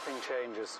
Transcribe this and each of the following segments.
shipping changes.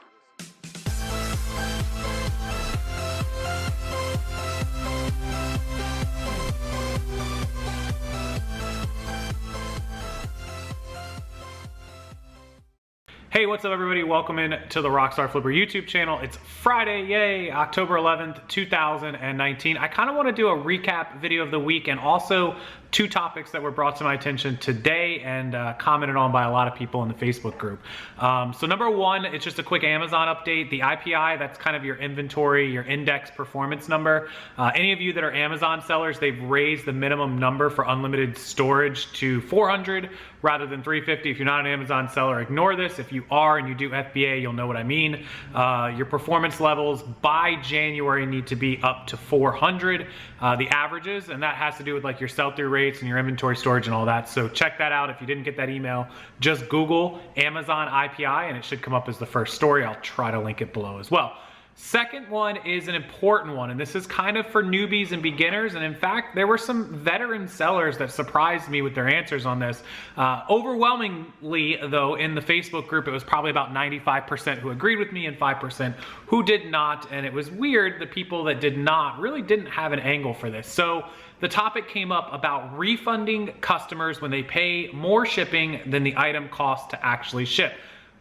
Hey, what's up everybody? Welcome in to the Rockstarflipper YouTube channel. It's Friday, yay, October 11th, 2019. I kind of want to do a recap video of the week and also two topics that were brought to my attention today and commented on by a lot of people in the Facebook group. So number one, it's just a quick Amazon update. The IPI, that's kind of your inventory, your index performance number. Any of you that are Amazon sellers, they've raised the minimum number for unlimited storage to 400 rather than 350. If you're not an Amazon seller, ignore this. If you are and you do FBA, you'll know what I mean. Your performance levels by January need to be up to 400, the averages, and that has to do with like your sell-through rates and your inventory storage and all that. So check that out. If you didn't get that email, just Google Amazon IPI and it should come up as the first story. I'll try to link it below as well. Second one is an important one, and this is kind of for newbies and beginners. And in fact, there were some veteran sellers that surprised me with their answers on this. Overwhelmingly, though, in the Facebook group, it was probably about 95% who agreed with me and 5% who did not. And it was weird, the people that did not really didn't have an angle for this. So the topic came up about refunding customers when they pay more shipping than the item costs to actually ship.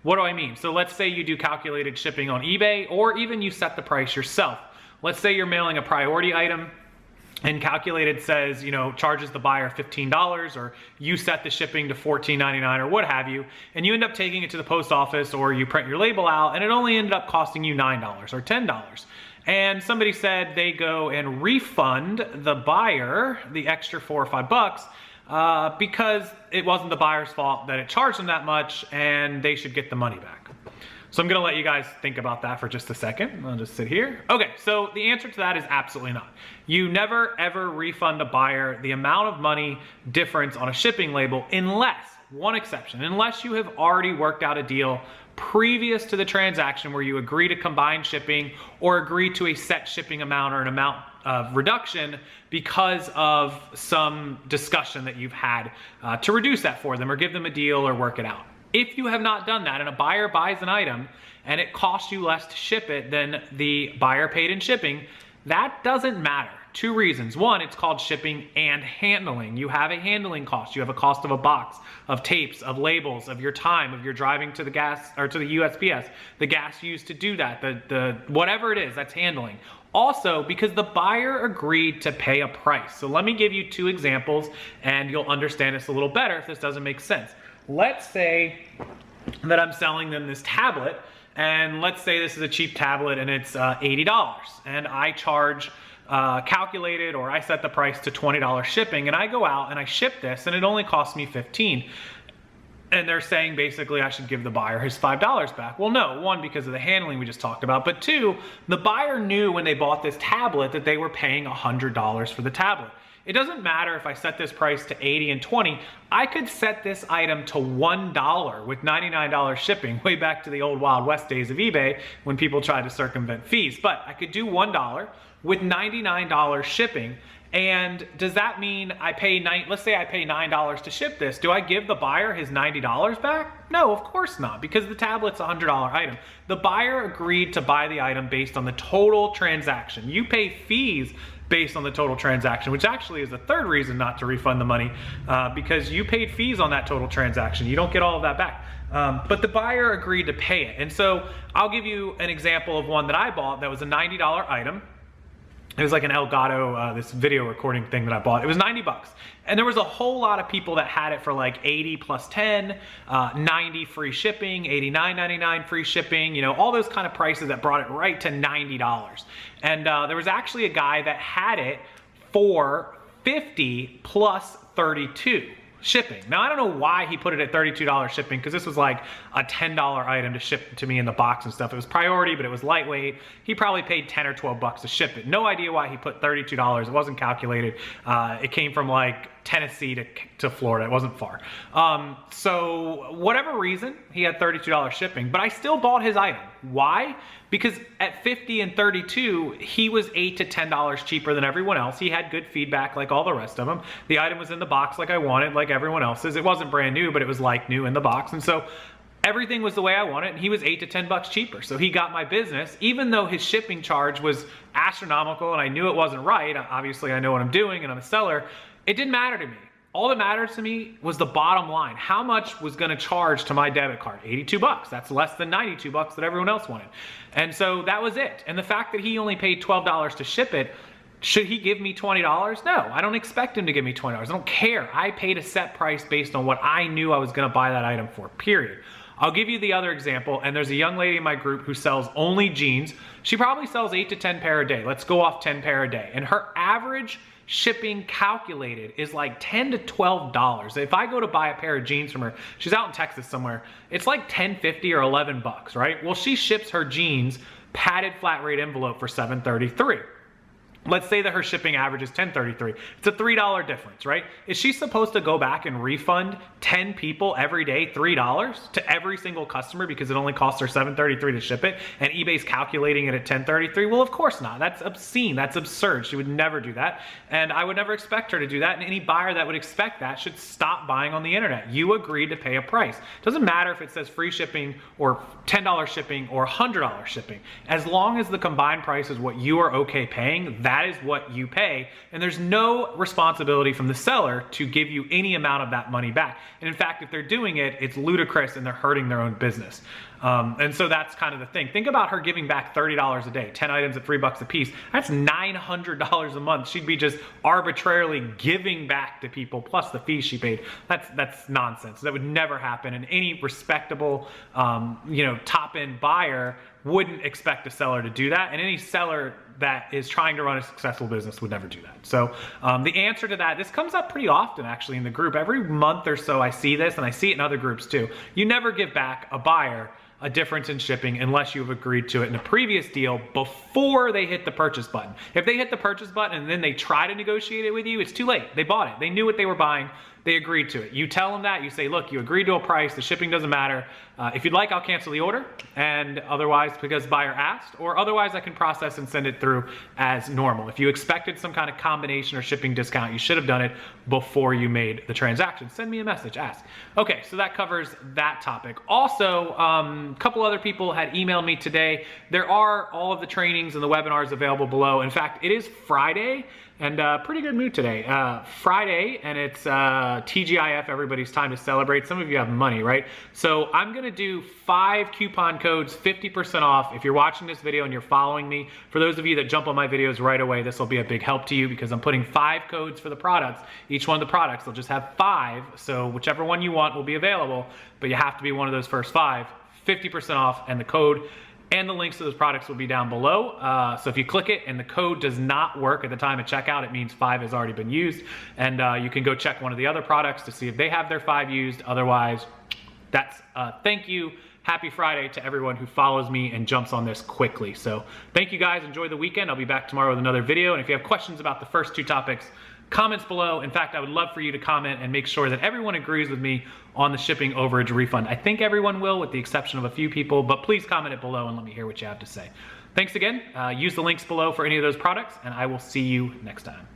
What do I mean? So let's say you do calculated shipping on eBay, or even you set the price yourself. Let's say you're mailing a priority item and calculated says, you know, charges the buyer $15, or you set the shipping to $14.99 or what have you, and you end up taking it to the post office or you print your label out and it only ended up costing you $9 or $10. And somebody said they go and refund the buyer the extra $4 or $5 because it wasn't the buyer's fault that it charged them that much and they should get the money back. So I'm gonna let you guys think about that for just a second. I'll just sit here. Okay, so the answer to that is absolutely not. You never ever refund a buyer the amount of money difference on a shipping label unless, one exception, unless you have already worked out a deal previous to the transaction where you agree to combine shipping or agree to a set shipping amount or an amount of reduction because of some discussion that you've had to reduce that for them or give them a deal or work it out. If you have not done that and a buyer buys an item and it costs you less to ship it than the buyer paid in shipping, that doesn't matter. Two reasons. One, it's called shipping and handling. You have a handling cost. You have a cost of a box, of tapes, of labels, of your time, of your driving to the gas or to the USPS, the gas used to do that, the whatever it is, that's handling. Also, because the buyer agreed to pay a price. So let me give you two examples and you'll understand this a little better if this doesn't make sense. Let's say that I'm selling them this tablet, and let's say this is a cheap tablet and it's $80, and I charge calculated, or I set the price to $20 shipping, and I go out and I ship this and it only costs me $15. And they're saying basically I should give the buyer his $5 back. Well, no, one, because of the handling we just talked about, but two, the buyer knew when they bought this tablet that they were paying $100 for the tablet. It doesn't matter if I set this price to $80 and $20, I could set this item to $1 with $99 shipping, way back to the old Wild West days of eBay when people tried to circumvent fees. But I could do $1 with $99 shipping. And does that mean I pay let's say I pay $9 to ship this. Do I give the buyer his $90 back? No, of course not, because the tablet's a $100 item. The buyer agreed to buy the item based on the total transaction. You pay fees based on the total transaction, which actually is the third reason not to refund the money, because you paid fees on that total transaction. You don't get all of that back. But the buyer agreed to pay it. And so I'll give you an example of one that I bought that was a $90 item. It was like an Elgato, this video recording thing that I bought. It was 90 bucks. And there was a whole lot of people that had it for like 80 plus 10, 90 free shipping, 89.99 free shipping, you know, all those kind of prices that brought it right to $90. And there was actually a guy that had it for 50 plus 32 shipping. Now, I don't know why he put it at $32 shipping, because this was like a $10 item to ship to me in the box and stuff. It was priority, but it was lightweight. He probably paid 10 or 12 bucks to ship it. No idea why he put $32. It wasn't calculated. It came from like Tennessee to Florida. It wasn't far. So whatever reason, he had $32 shipping, but I still bought his item. Why? Because at 50 and 32, he was $8 to $10 cheaper than everyone else. He had good feedback like all the rest of them. The item was in the box like I wanted, like everyone else's. It wasn't brand new, but it was like new in the box. And so everything was the way I wanted, and he was $8 to $10 cheaper. So he got my business, even though his shipping charge was astronomical and I knew it wasn't right. Obviously I know what I'm doing and I'm a seller. It didn't matter to me. All that mattered to me was the bottom line. How much was gonna charge to my debit card? 82 bucks. That's less than 92 bucks that everyone else wanted. And so that was it. And the fact that he only paid $12 to ship it, should he give me $20? No, I don't expect him to give me $20. I don't care. I paid a set price based on what I knew I was gonna buy that item for, period. I'll give you the other example, and there's a young lady in my group who sells only jeans. She probably sells 8 to 10 pair a day. Let's go off 10 pair a day. And her average shipping calculated is like $10 to $12. If I go to buy a pair of jeans from her, she's out in Texas somewhere, it's like $10.50 or 11 bucks, right? Well, she ships her jeans padded flat rate envelope for $7.33. Let's say that her shipping average is $10.33. It's a $3 difference, right? Is she supposed to go back and refund 10 people every day $3 to every single customer because it only costs her $7.33 to ship it and eBay's calculating it at $10.33? Well, of course not. That's obscene. That's absurd. She would never do that. And I would never expect her to do that. And any buyer that would expect that should stop buying on the internet. You agreed to pay a price. It doesn't matter if it says free shipping or $10 shipping or $100 shipping. As long as the combined price is what you are okay paying, that is what you pay, and there's no responsibility from the seller to give you any amount of that money back. And in fact, if they're doing it, it's ludicrous and they're hurting their own business. And so that's kind of the thing. Think about her giving back $30 a day, 10 items at $3 a piece. That's $900 a month. She'd be just arbitrarily giving back to people plus the fees she paid. That's nonsense. That would never happen. And any respectable, top-end buyer wouldn't expect a seller to do that. And any seller that is trying to run a successful business would never do that. So the answer to that, this comes up pretty often actually in the group. Every month or so I see this, and I see it in other groups too. You never give back a buyer a difference in shipping unless you've agreed to it in a previous deal before they hit the purchase button. If they hit the purchase button and then they try to negotiate it with you, it's too late. They bought it. They knew what they were buying. They agreed to it. You tell them that. You say, look, you agreed to a price. The shipping doesn't matter. If you'd like, I'll cancel the order. And otherwise, because buyer asked, or otherwise I can process and send it through as normal. If you expected some kind of combination or shipping discount, you should have done it before you made the transaction. Send me a message, ask. Okay, so that covers that topic. Also, a couple other people had emailed me today. There are all of the trainings and the webinars available below. In fact, it is Friday. And pretty good mood today. Friday, and it's TGIF, everybody's time to celebrate. Some of you have money, right? So I'm gonna do 5 coupon codes, 50% off. If you're watching this video and you're following me, for those of you that jump on my videos right away, this will be a big help to you because I'm putting 5 codes for the products. Each one of the products, they'll just have 5. So whichever one you want will be available, but you have to be one of those first 5. 50% off, and the code and the links to those products will be down below. So if you click it and the code does not work at the time of checkout, it means 5 has already been used. And you can go check one of the other products to see if they have their 5 used. Otherwise, that's thank you. Happy Friday to everyone who follows me and jumps on this quickly. So thank you guys. Enjoy the weekend. I'll be back tomorrow with another video. And if you have questions about the first 2 topics, comments below. In fact, I would love for you to comment and make sure that everyone agrees with me on the shipping overage refund. I think everyone will, with the exception of a few people, but please comment it below and let me hear what you have to say. Thanks again. Use the links below for any of those products, and I will see you next time.